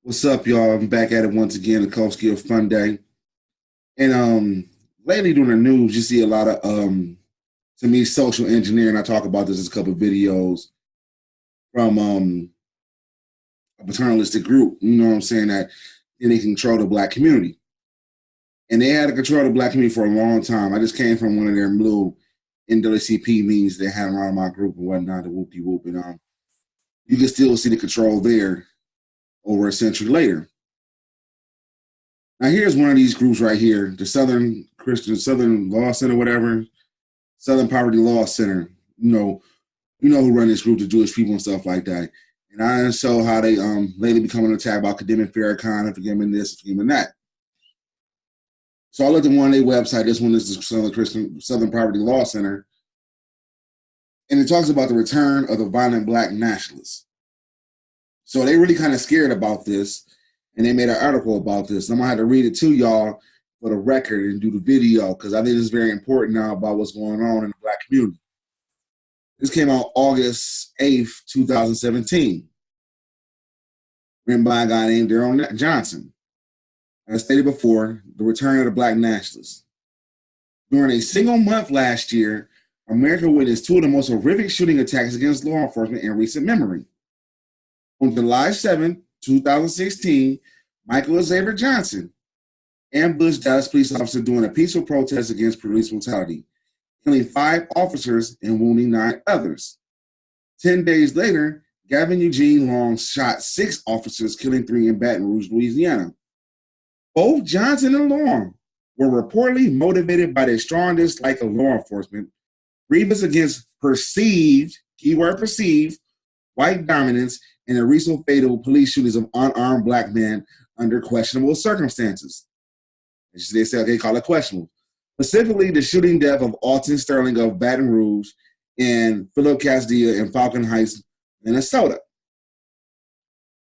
What's up, y'all? I'm back at it once again, the Koski of Fun Day. And lately during the news, you see a lot of to me, social engineering. I talk about this in a couple of videos from a paternalistic group, you know what I'm saying, that they control the black community. And they had to control the black community for a long time. I just came from one of their little NAACP meetings they had around my group and whatnot, the whoop-de-whoop. And you can still see the control there over a century later. Now, here's one of these groups right here, the Southern Law Center, whatever, Southern Poverty Law Center. You know who run this group, the Jewish people and stuff like that. And I show how they lately become an attack about condemning Farrakhan and forgiving this, forgiving that. So I looked at one of their website. This one is the Southern Poverty Law Center. And it talks about the return of the violent black nationalists. So they really kind of scared about this. And they made an article about this. I'm going to have to read it to y'all for the record and do the video because I think it's very important now about what's going on in the black community. This came out August 8th, 2017. Written by a guy named Daryl Johnson. As stated before, the return of the black nationalists. During a single month last year, America witnessed two of the most horrific shooting attacks against law enforcement in recent memory. On July 7th, 2016, Michael Xavier Johnson ambushed Dallas police officer during a peaceful protest against police brutality, killing 5 officers and wounding 9 others. 10 days later, Gavin Eugene Long shot 6 officers, killing 3 in Baton Rouge, Louisiana. Both Johnson and Long were reportedly motivated by their strong dislike of law enforcement, grievance against perceived, keyword perceived, white dominance, and the recent fatal police shootings of unarmed black men under questionable circumstances. They say, okay, call it questionable. Specifically, the shooting death of Alton Sterling of Baton Rouge and Philip Castillo in Falcon Heights, Minnesota.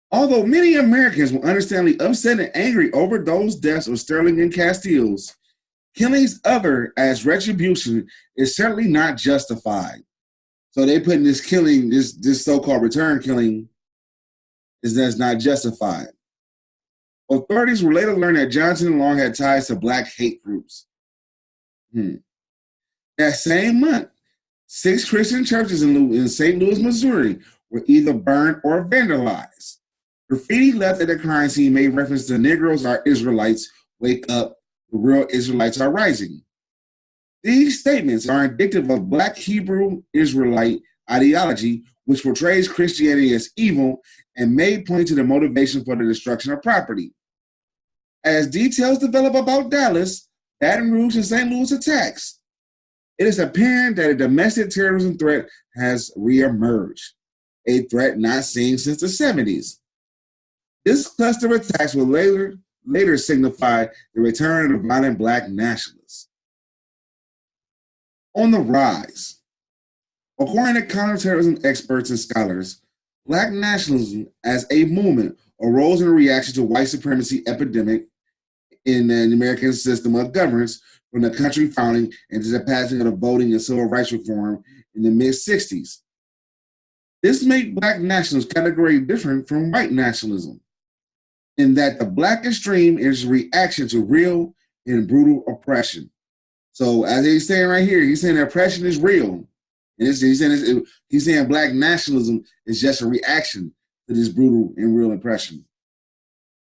Although many Americans were understandably upset and angry over those deaths of Sterling and Castillo's, killings other as retribution is certainly not justified. So they put in this killing, this so-called return killing, that's not justified. Authorities were later learned that Johnson and Long had ties to black hate groups. That same month, 6 Christian churches in St. Louis, Missouri were either burned or vandalized. Graffiti left at the crime scene made reference to Negroes are Israelites, wake up, the real Israelites are rising. These statements are indicative of black Hebrew Israelite ideology, which portrays Christianity as evil and may point to the motivation for the destruction of property. As details develop about Dallas, Baton Rouge, and St. Louis attacks, it is apparent that a domestic terrorism threat has reemerged, a threat not seen since the 70s. This cluster of attacks will later signify the return of the violent black nationalists. On the rise. According to counterterrorism experts and scholars, black nationalism as a movement arose in a reaction to white supremacy epidemic in the American system of governance from the country founding and to the passing of the voting and civil rights reform in the mid-60s. This made black nationalism categorically different from white nationalism, in that the black extreme is a reaction to real and brutal oppression. So as he's saying right here, he's saying oppression is real. And he's saying black nationalism is just a reaction to this brutal and real oppression.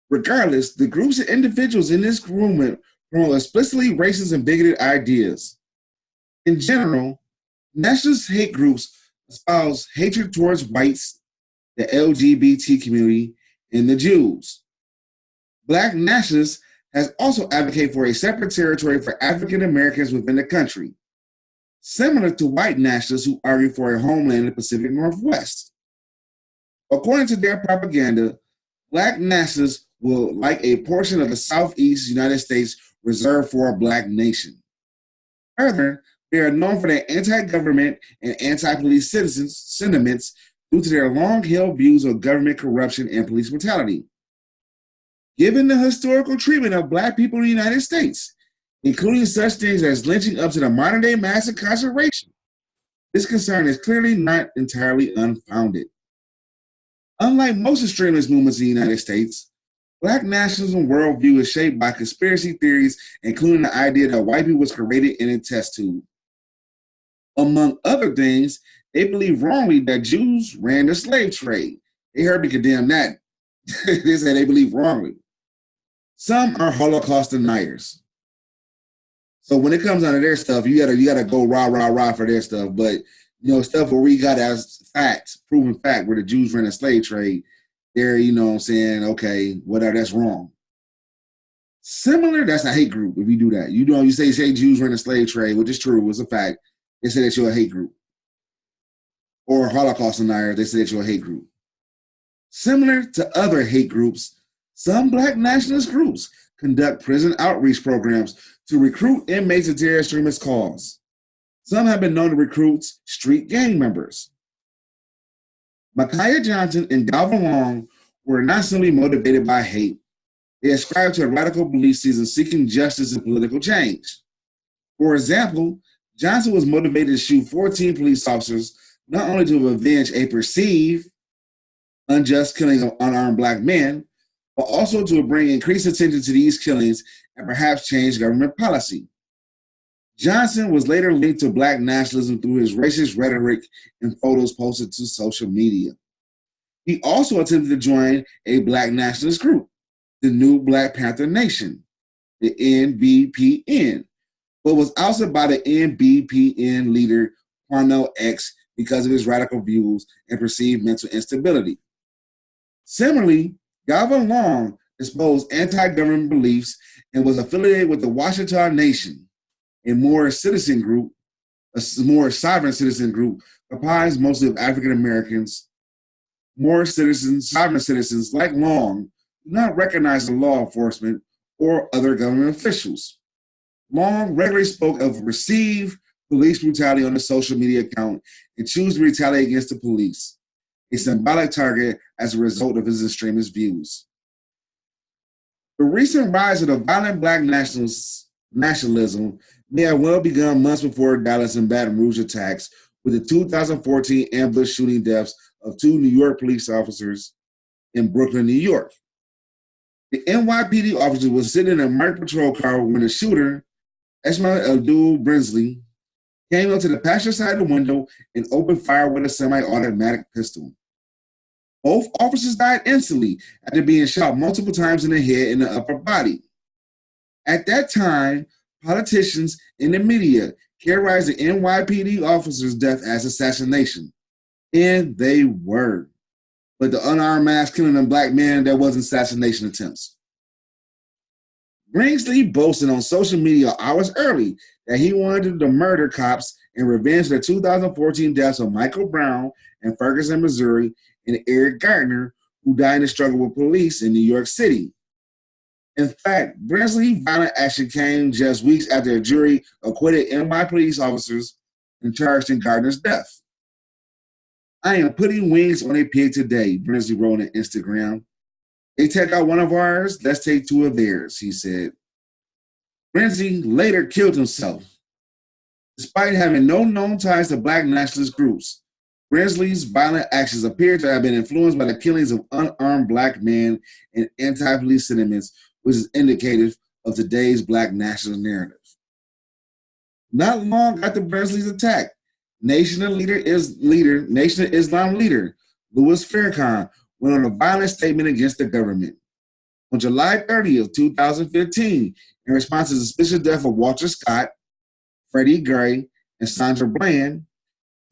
Regardless, the groups and individuals in this movement promote explicitly racist and bigoted ideas. In general, nationalist hate groups espouse hatred towards whites, the LGBT community, and the Jews. Black nationalists has also advocated for a separate territory for African Americans within the country, similar to white nationalists who argue for a homeland in the Pacific Northwest. According to their propaganda, black nationalists will like a portion of the Southeast United States reserved for a black nation. Further, they are known for their anti-government and anti-police sentiments due to their long-held views of government corruption and police brutality. Given the historical treatment of black people in the United States, including such things as lynching up to the modern-day mass incarceration, this concern is clearly not entirely unfounded. Unlike most extremist movements in the United States, Black nationalism worldview is shaped by conspiracy theories, including the idea that white people was created in a test tube. Among other things, they believe wrongly that Jews ran the slave trade. They heard me condemn that. They say they believe wrongly. Some are Holocaust deniers. So when it comes down to their stuff, you gotta go rah for their stuff. But stuff where we got as facts, proven fact, where the Jews ran a slave trade, they're saying, okay, whatever, that's wrong. Similar, that's a hate group if you do that. You say Jews ran a slave trade, which is true, it's a fact. They say that you're a hate group. Or Holocaust deniers, they say that you're a hate group. Similar to other hate groups, some Black nationalist groups conduct prison outreach programs to recruit inmates to their extremist cause. Some have been known to recruit street gang members. Micaiah Johnson and Galvin Long were not simply motivated by hate. They ascribed to a radical belief system seeking justice and political change. For example, Johnson was motivated to shoot 14 police officers not only to avenge a perceived unjust killing of unarmed Black men, but also to bring increased attention to these killings and perhaps change government policy. Johnson was later linked to Black nationalism through his racist rhetoric and photos posted to social media. He also attempted to join a Black nationalist group, the New Black Panther Nation, the NBPN, but was ousted by the NBPN leader Parnell X because of his radical views and perceived mental instability. Similarly, Galvin Long espoused anti-government beliefs and was affiliated with the Ouachita Nation, a more sovereign citizen group comprised mostly of African Americans. More sovereign citizens like Long do not recognize the law enforcement or other government officials. Long regularly spoke of perceived police brutality on a social media account and chose to retaliate against the police, a symbolic target as a result of his extremist views. The recent rise of the violent Black nationalism may have well begun months before Dallas and Baton Rouge attacks with the 2014 ambush shooting deaths of 2 New York police officers in Brooklyn, New York. The NYPD officer was sitting in a marked patrol car when the shooter, Ismail Abdul Brinsley, came up to the passenger side of the window and opened fire with a semi-automatic pistol. Both officers died instantly after being shot multiple times in the head and the upper body. At that time, politicians and the media characterized the NYPD officer's death as assassination. And they were. But the unarmed mass killing of Black men, that wasn't assassination attempts. Brinsley boasted on social media hours early that he wanted to murder cops in revenge for the 2014 deaths of Michael Brown in Ferguson, Missouri, and Eric Gardner, who died in the struggle with police in New York City. In fact, Brinsley's violent action came just weeks after a jury acquitted NY police officers and charged in Gardner's death. I am putting wings on a pig today, Brinsley wrote on Instagram. They take out one of ours, let's take 2 of theirs, he said. Brinsley later killed himself. Despite having no known ties to Black nationalist groups, Brinsley's violent actions appear to have been influenced by the killings of unarmed Black men and anti-police sentiments, which is indicative of today's Black nationalist narrative. Not long after Brinsley's attack, Nation of Islam leader Louis Farrakhan went on a violent statement against the government. On July 30th, 2015, in response to the suspicious death of Walter Scott, Freddie Gray, and Sandra Bland,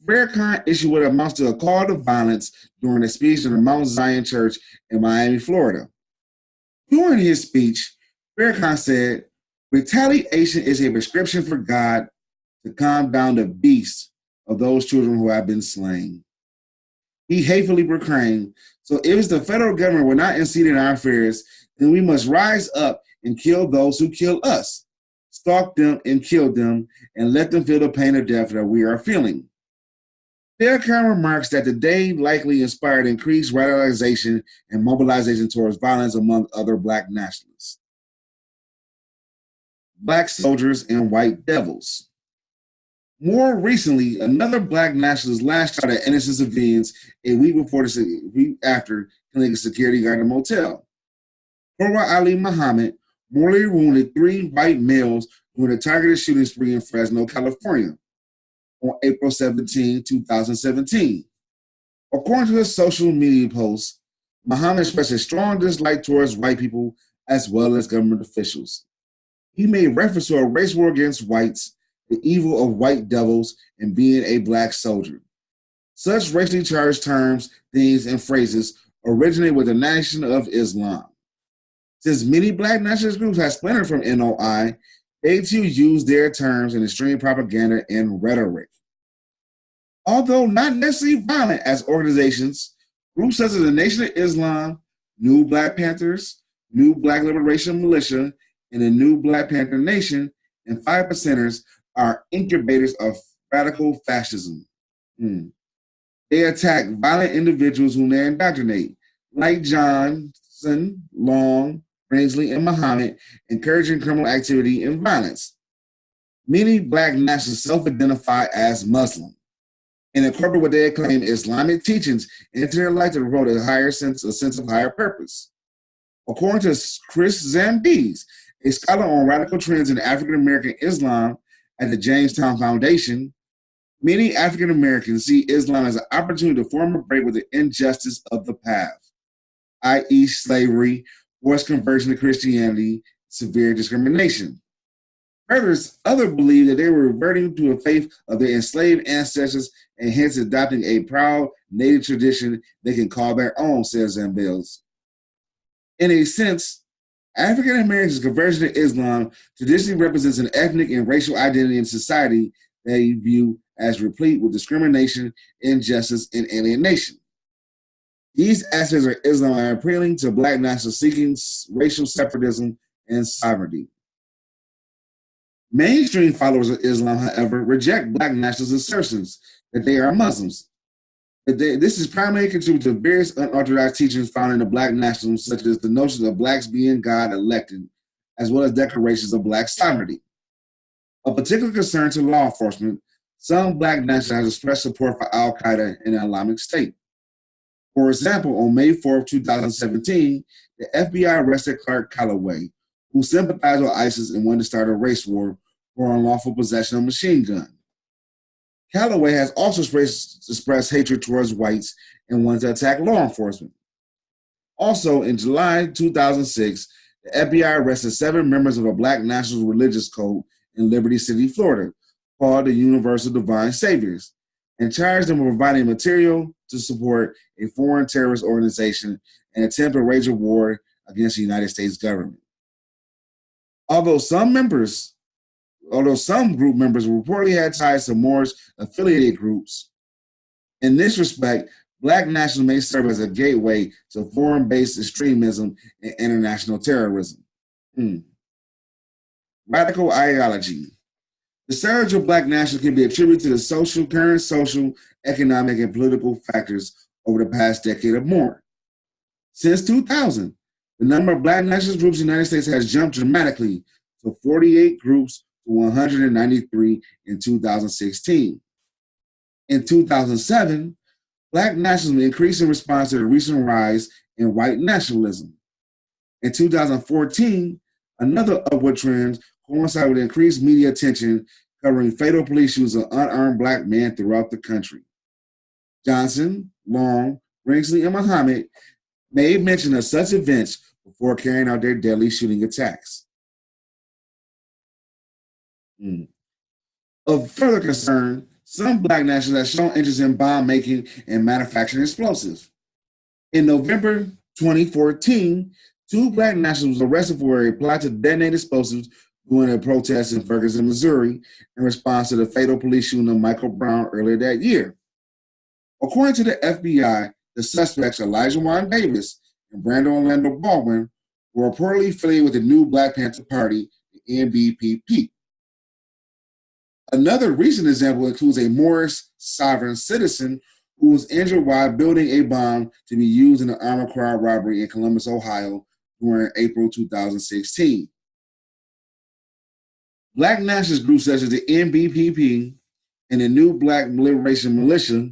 Farrakhan issued what amounts to a call to violence during a speech in the Mount Zion Church in Miami, Florida. During his speech, Farrakhan said, "Retaliation is a prescription for God to calm down the beasts of those children who have been slain." He hatefully proclaimed, "So if the federal government will not intercede in our affairs, then we must rise up and kill those who kill us, stalk them and kill them, and let them feel the pain of death that we are feeling." Farrakhan remarks that the day likely inspired increased radicalization and mobilization towards violence among other Black nationalists. Black soldiers and white devils. More recently, another black nationalist lashed out at innocent civilians a week after killing a security guard in a motel. Korwa Ali Muhammad mortally wounded 3 white males during a targeted shooting spree in Fresno, California on April 17, 2017. According to his social media posts, Muhammad expressed a strong dislike towards white people as well as government officials. He made reference to a race war against whites, the evil of white devils, and being a black soldier. Such racially charged terms, themes, and phrases originate with the Nation of Islam. Since many black nationalist groups have splintered from NOI, they too use their terms in extreme propaganda and rhetoric. Although not necessarily violent as organizations, groups such as the Nation of Islam, New Black Panthers, New Black Liberation Militia, and the New Black Panther Nation and Five Percenters are incubators of radical fascism. They attack violent individuals whom they indoctrinate, like Johnson, Long, Brinsley, and Muhammad, encouraging criminal activity and violence. Many black nationalists self-identify as Muslim and incorporate what they claim Islamic teachings into their life to promote a sense of higher purpose. According to Chris Zambes, a scholar on radical trends in African American Islam at the Jamestown Foundation, many African Americans see Islam as an opportunity to form a break with the injustice of the past, i.e., slavery, forced conversion to Christianity, severe discrimination. Further, others believe that they were reverting to a faith of their enslaved ancestors and hence adopting a proud native tradition they can call their own, says Zambales. In a sense, African Americans' conversion to Islam traditionally represents an ethnic and racial identity in society they view as replete with discrimination, injustice, and alienation. These aspects of Islam are appealing to black nationalists seeking racial separatism and sovereignty. Mainstream followers of Islam, however, reject black nationalist assertions that they are Muslims. This is primarily contributed to various unorthodox teachings found in the black nationalism, such as the notion of blacks being God elected, as well as declarations of black sovereignty. Of particular concern to law enforcement, some black nationalists have expressed support for Al-Qaeda and the Islamic State. For example, on May 4, 2017, the FBI arrested Clark Calloway, who sympathized with ISIS and wanted to start a race war for unlawful possession of a machine gun. Calloway has also expressed hatred towards whites and wanted to attack law enforcement. Also, in July 2006, the FBI arrested 7 members of a black national religious cult in Liberty City, Florida, called the Universal Divine Saviors, and charged them with providing material to support a foreign terrorist organization and attempt to wage a war against the United States government. Although some group members reportedly had ties to Moorish affiliated groups, in this respect, black nationalism may serve as a gateway to foreign-based extremism and international terrorism. Radical ideology. The surge of black nationalism can be attributed to the current social, economic, and political factors over the past decade or more. Since 2000, the number of black nationalist groups in the United States has jumped dramatically to 48 groups to 193 in 2016. In 2007, black nationalism increased in response to the recent rise in white nationalism. In 2014, another upward trend coincided with increased media attention covering fatal police shootings of unarmed black men throughout the country. Johnson, Long, Brinsley, and Muhammad made mention of such events before carrying out their deadly shooting attacks. Of further concern, some black nationalists have shown interest in bomb making and manufacturing explosives. In November 2014, 2 black nationalists were arrested for a plot to detonate explosives during a protest in Ferguson, Missouri, in response to the fatal police shooting of Michael Brown earlier that year. According to the FBI, the suspects, Elijah Juan Davis and Brandon Orlando Baldwin, were reportedly affiliated with the New Black Panther Party, the NBPP. Another recent example includes a Moorish sovereign citizen who was injured while building a bomb to be used in an armed car robbery in Columbus, Ohio during April 2016. Black nationalist groups such as the NBPP, and the New Black Liberation Militia,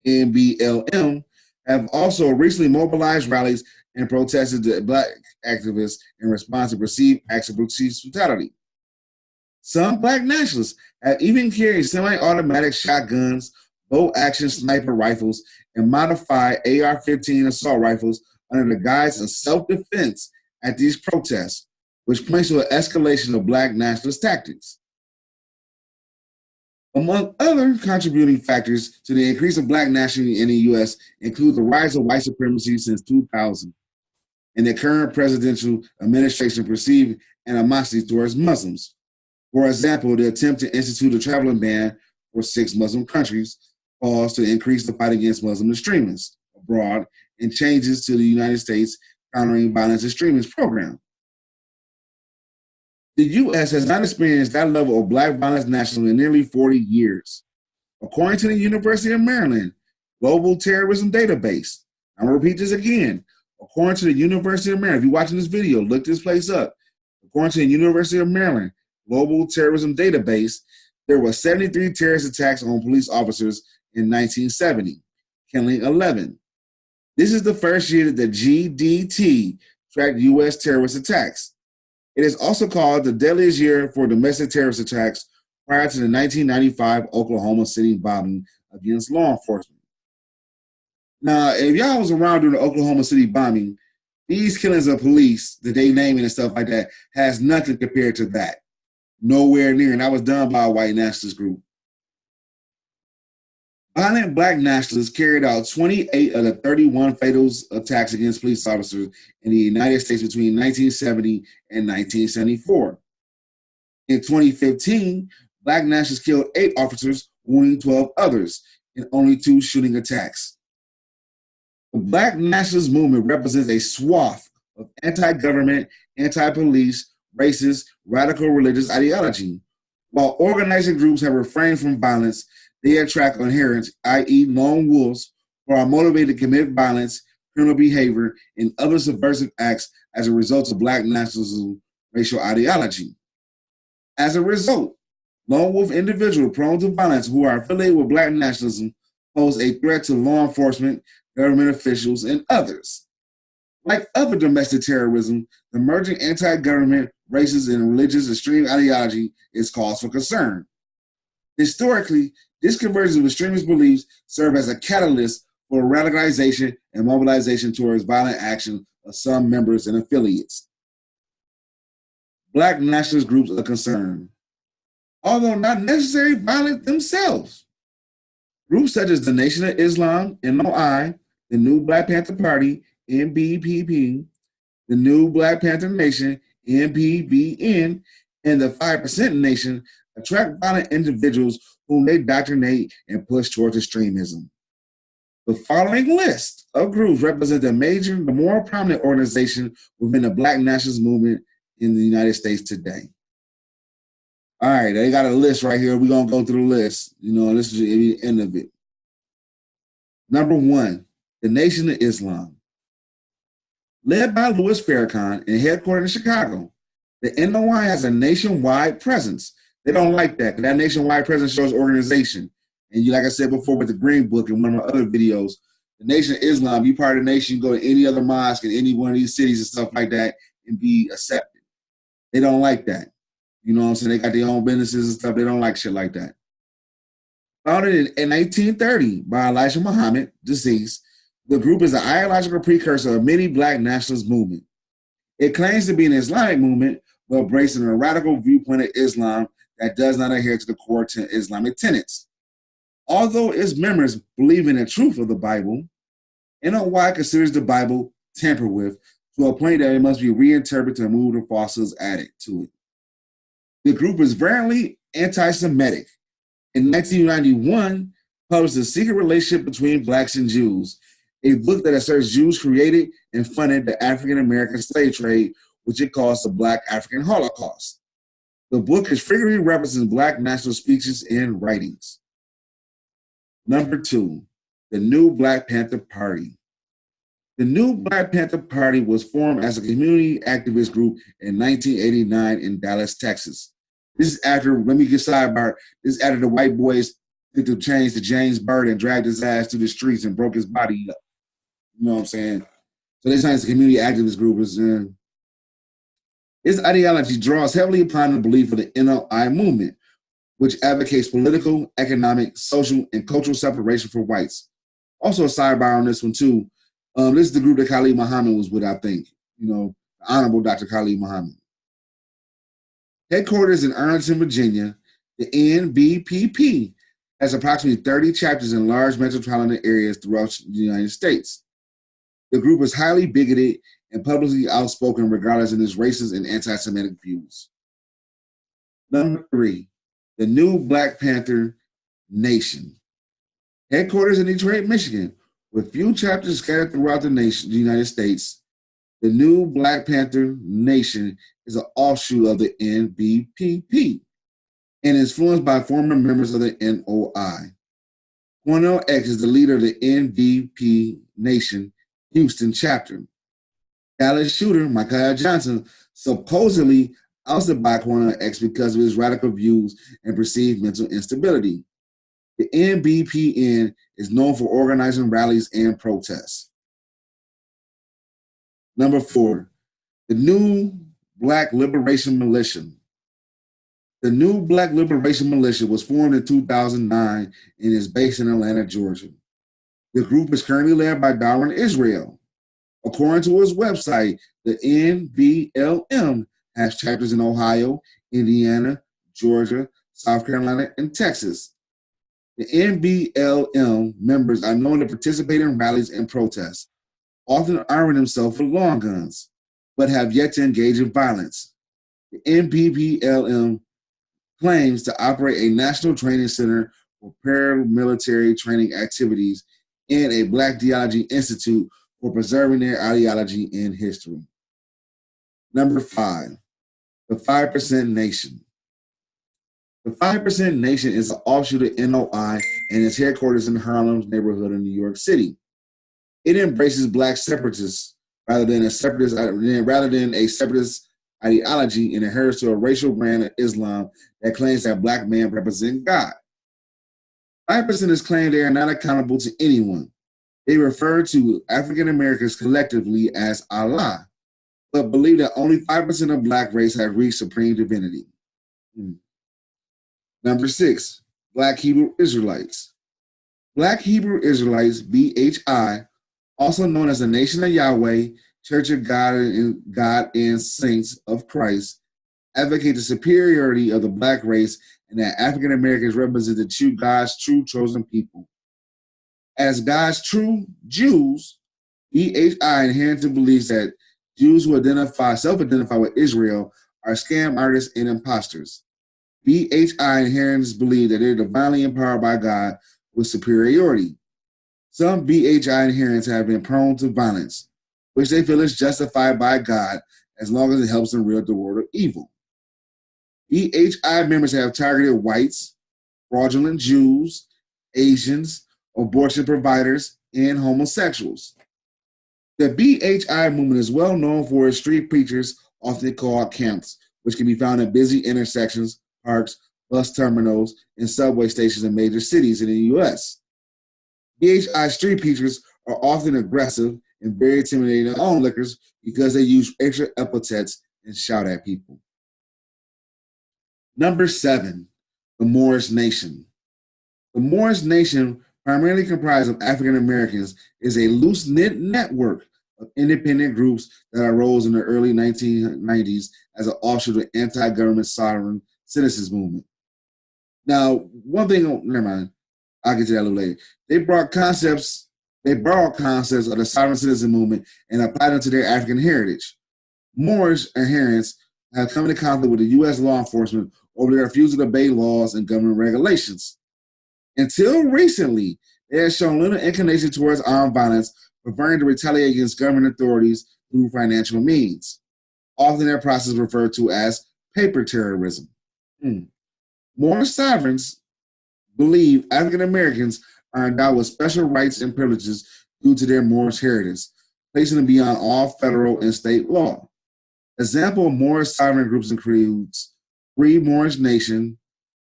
NBLM, have also recently mobilized rallies and protested the Black activists in response to perceived acts of police brutality. Some Black nationalists have even carried semi-automatic shotguns, bolt-action sniper rifles, and modified AR-15 assault rifles under the guise of self-defense at these protests, which points to an escalation of Black nationalist tactics. Among other contributing factors to the increase of Black nationalism in the U.S. include the rise of white supremacy since 2000 and the current presidential administration perceived animosity towards Muslims. For example, the attempt to institute a traveling ban for 6 Muslim countries caused to increase the fight against Muslim extremists abroad and changes to the United States Countering Violence Extremists program. The U.S. has not experienced that level of Black violence nationalism in nearly 40 years. According to the University of Maryland Global Terrorism Database, I'm going to repeat this again. According to the University of Maryland, if you're watching this video, look this place up. According to the University of Maryland Global Terrorism Database, there were 73 terrorist attacks on police officers in 1970, killing 11. This is the first year that the GDT tracked U.S. terrorist attacks. It is also called the deadliest year for domestic terrorist attacks prior to the 1995 Oklahoma City bombing against law enforcement. Now, if y'all was around during the Oklahoma City bombing, these killings of police that they naming and stuff like that has nothing compared to that. Nowhere near, and that was done by a white nationalist group. Violent Black nationalists carried out 28 of the 31 fatal attacks against police officers in the United States between 1970 and 1974. In 2015, Black nationalists killed 8 officers, wounding 12 others in only 2 shooting attacks. The Black nationalist movement represents a swath of anti-government, anti-police, racist, radical religious ideology. While organizing groups have refrained from violence, they attract adherents, i.e. lone wolves, who are motivated to commit violence, criminal behavior, and other subversive acts as a result of Black nationalism racial ideology. As a result, lone wolf individuals prone to violence who are affiliated with Black nationalism pose a threat to law enforcement, government officials, and others. Like other domestic terrorism, the emerging anti-government, racist, and religious extreme ideology is cause for concern. Historically, this convergence of extremist beliefs serve as a catalyst for radicalization and mobilization towards violent action of some members and affiliates. Black nationalist groups are concerned, although not necessarily violent themselves. Groups such as the Nation of Islam, NOI, the New Black Panther Party, NBPP, the New Black Panther Nation, NPBN, and the 5% Nation attract violent individuals whom they indoctrinate and push towards extremism. The following list of groups represent the more prominent organization within the Black nationalist movement in the United States today. All right, they got a list right here. We're going to go through the list. This is the end of it. Number 1, the Nation of Islam. Led by Louis Farrakhan and headquartered in Chicago, the NOI has a nationwide presence. They don't like that. That nationwide presence shows organization. And like I said before with the Green Book and one of my other videos, the Nation of Islam, you part of the nation, you go to any other mosque in any one of these cities and stuff like that and be accepted. They don't like that. You know what I'm saying? They got their own businesses and stuff. They don't like shit like that. Founded in 1930 by Elijah Muhammad, deceased, the group is an ideological precursor of many Black nationalist movements. It claims to be an Islamic movement, but embracing a radical viewpoint of Islam that does not adhere to the core Islamic tenets. Although its members believe in the truth of the Bible, NOI considers the Bible tampered with to a point that it must be reinterpreted to remove the falsehoods added to it. The group is virulently anti-Semitic. In 1991, published The Secret Relationship Between Blacks and Jews, a book that asserts Jews created and funded the African-American slave trade, which it calls the Black African Holocaust. The book is frequently referenced in Black national speeches and writings. Number 2, the New Black Panther Party. The New Black Panther Party was formed as a community activist group in 1989 in Dallas, Texas. This is after, let me get sidebar, this is after the white boys took the chains to James Byrd and dragged his ass through the streets and broke his body up. You know what I'm saying? So they signed the community activist group. Its ideology draws heavily upon the belief of the NOI movement, which advocates political, economic, social, and cultural separation for whites. Also, a sidebar on this one, too. This is the group that Khalid Muhammad was with, I think. You know, the Honorable Dr. Khalid Muhammad. Headquarters in Arlington, Virginia, the NBPP has approximately 30 chapters in large metropolitan areas throughout the United States. The group is highly bigoted and publicly outspoken regardless of its racist and anti-Semitic views. Number 3, the new Black Panther Nation. Headquarters in Detroit, Michigan, with few chapters scattered throughout the United States, the new Black Panther Nation is an offshoot of the NBPP and influenced by former members of the NOI. Cornel X is the leader of the NBP Nation Houston chapter. Dallas shooter Michael Johnson supposedly ousted by Cornel X because of his radical views and perceived mental instability. The NBPN is known for organizing rallies and protests. Number 4, the new Black Liberation Militia. The new Black Liberation Militia was formed in 2009 and is based in Atlanta, Georgia. The group is currently led by Darwin Israel. According to its website, the NBLM has chapters in Ohio, Indiana, Georgia, South Carolina, and Texas. The NBLM members are known to participate in rallies and protests, often arming themselves with long guns, but have yet to engage in violence. The NBPLM claims to operate a national training center for paramilitary training activities and a Black Theology Institute for preserving their ideology and history. Number 5, the 5% Nation. The 5% Nation is an offshoot of NOI and its headquarters in Harlem's neighborhood in New York City. It embraces Black separatists rather than a separatist ideology and adheres to a racial brand of Islam that claims that Black men represent God. 5% has claimed they are not accountable to anyone. They refer to African Americans collectively as Allah, but believe that only 5% of Black race have reached supreme divinity. Number 6, Black Hebrew Israelites. Black Hebrew Israelites, BHI, also known as the Nation of Yahweh, Church of God and Saints of Christ, advocate the superiority of the Black race and that African Americans represent God's true chosen people. As God's true Jews, BHI inherently believes that Jews who self-identify with Israel are scam artists and imposters. BHI inherently believe that they're divinely empowered by God with superiority. Some BHI adherents have been prone to violence, which they feel is justified by God as long as it helps them rid the world of evil. BHI members have targeted whites, fraudulent Jews, Asians, abortion providers, and homosexuals. The BHI movement is well known for its street preachers, often called camps, which can be found in busy intersections, parks, bus terminals, and subway stations in major cities in the U.S. BHI street preachers are often aggressive and very intimidating onlookers because they use extra epithets and shout at people. Number 7, the Moorish Nation. The Moorish Nation, primarily comprised of African Americans, is a loose-knit network of independent groups that arose in the early 1990s as an offshoot of the anti-government sovereign citizens movement. Now, one thing, never mind, I'll get to that a little later. They borrowed concepts of the sovereign citizen movement and applied them to their African heritage. Moorish adherents have come into conflict with the U.S. law enforcement over their refusal to obey laws and government regulations. Until recently, they have shown little inclination towards armed violence, preferring to retaliate against government authorities through financial means, often their process referred to as paper terrorism. Moorish sovereigns believe African Americans are endowed with special rights and privileges due to their Moorish heritage, placing them beyond all federal and state law. Example of Moorish sovereign groups includes Free Moorish Nation,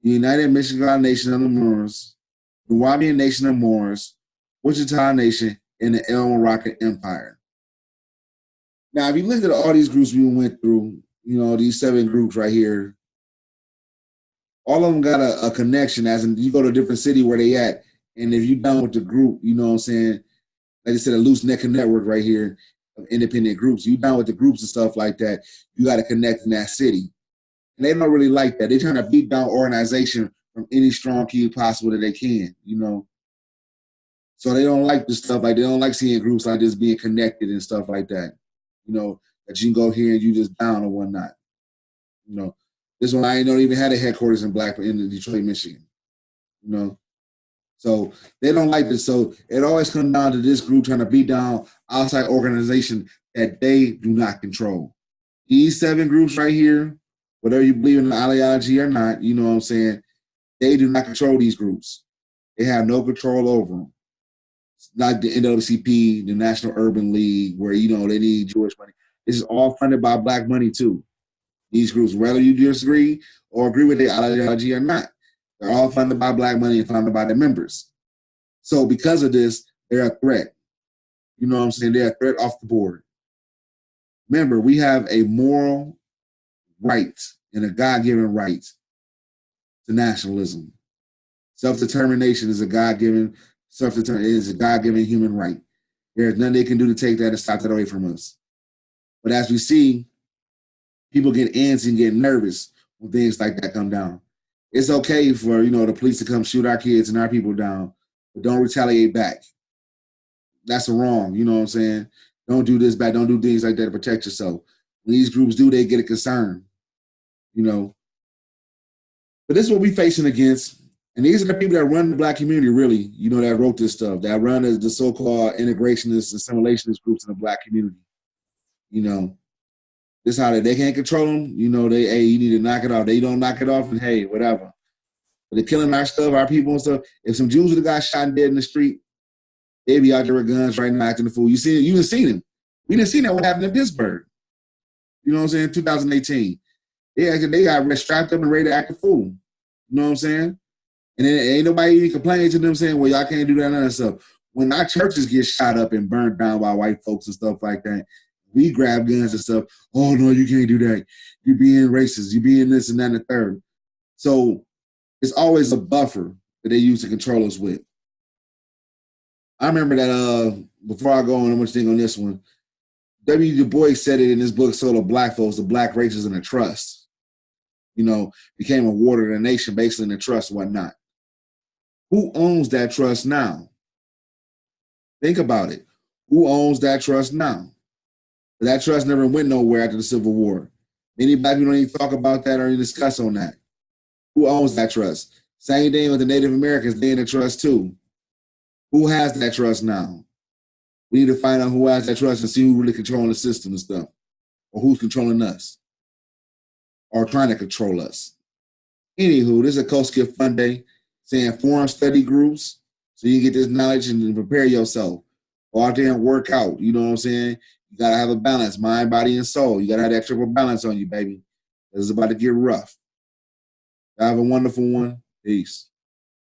the United Michigan Nation of the Moors, the Nubian Nation of Moors, Wichita Nation, and the El Moroccan Empire. Now, if you look at all these groups we went through, these 7 groups right here, all of them got a connection, as in you go to a different city where they at, and if you down with the group, you know what I'm saying, like I said, a loose network right here of independent groups, you down with the groups and stuff like that, you got to connect in that city. And they don't really like that. They're trying to beat down organization from any strong key possible that they can, So they don't like this stuff. Like, they don't like seeing groups like this being connected and stuff like that, that you can go here and you just down or whatnot. This one, I ain't even had a headquarters in Detroit, Michigan, So they don't like this. So it always comes down to this group trying to beat down outside organization that they do not control. These 7 groups right here, whether you believe in the ideology or not, you know what I'm saying, they do not control these groups. They have no control over them. It's not the NAACP, the National Urban League, where, they need Jewish money. This is all funded by Black money, too. These groups, whether you disagree or agree with their ideology or not, they're all funded by Black money and funded by their members. So because of this, they're a threat. You know what I'm saying? They're a threat off the board. Remember, we have a moral right and a God-given right to nationalism. Self-determination is a God-given human right. There's nothing they can do to take that and stop that away from us. But as we see, people get antsy and get nervous when things like that come down. It's okay for, the police to come shoot our kids and our people down, but don't retaliate back. That's wrong, you know what I'm saying? Don't do this back. Don't do things like that to protect yourself. When these groups do, they get a concern, But this is what we're facing against. And these are the people that run the Black community, really, that wrote this stuff, that run the so-called integrationist, assimilationist groups in the Black community. This how they can't control them. You need to knock it off. They don't knock it off, and hey, whatever. But they're killing our stuff, our people and stuff. If some Jews would have got shot and dead in the street, they'd be out there with guns right now acting the fool. You didn't see them. We didn't see that what happened in Pittsburgh. You know what I'm saying? 2018. They got strapped up and ready to act a fool. You know what I'm saying? And then ain't nobody even complaining to them saying, well, y'all can't do that and other stuff. When our churches get shot up and burned down by white folks and stuff like that, we grab guns and stuff. Oh, no, you can't do that. You're being racist. You're being this and that and the third. So it's always a buffer that they use to control us with. I remember that before I go on much thing on this one, W. Du Bois said it in his book, Soul of Black Folks, the Black Races and the Trust. Became a ward of the nation, basically in the trust and whatnot. Who owns that trust now? Think about it. Who owns that trust now? That trust never went nowhere after the Civil War. Many Black people don't even talk about that or even discuss on that. Who owns that trust? Same thing with the Native Americans. They in the trust too. Who has that trust now? We need to find out who has that trust and see who really controlling the system and stuff. Or who's controlling us. Or trying to control us. Anywho, this is a Coast Gift Fund Day, saying foreign study groups, so you get this knowledge and prepare yourself. Go out there and work out, you know what I'm saying? You got to have a balance, mind, body, and soul. You got to have that triple balance on you, baby. It's about to get rough. Have a wonderful one. Peace.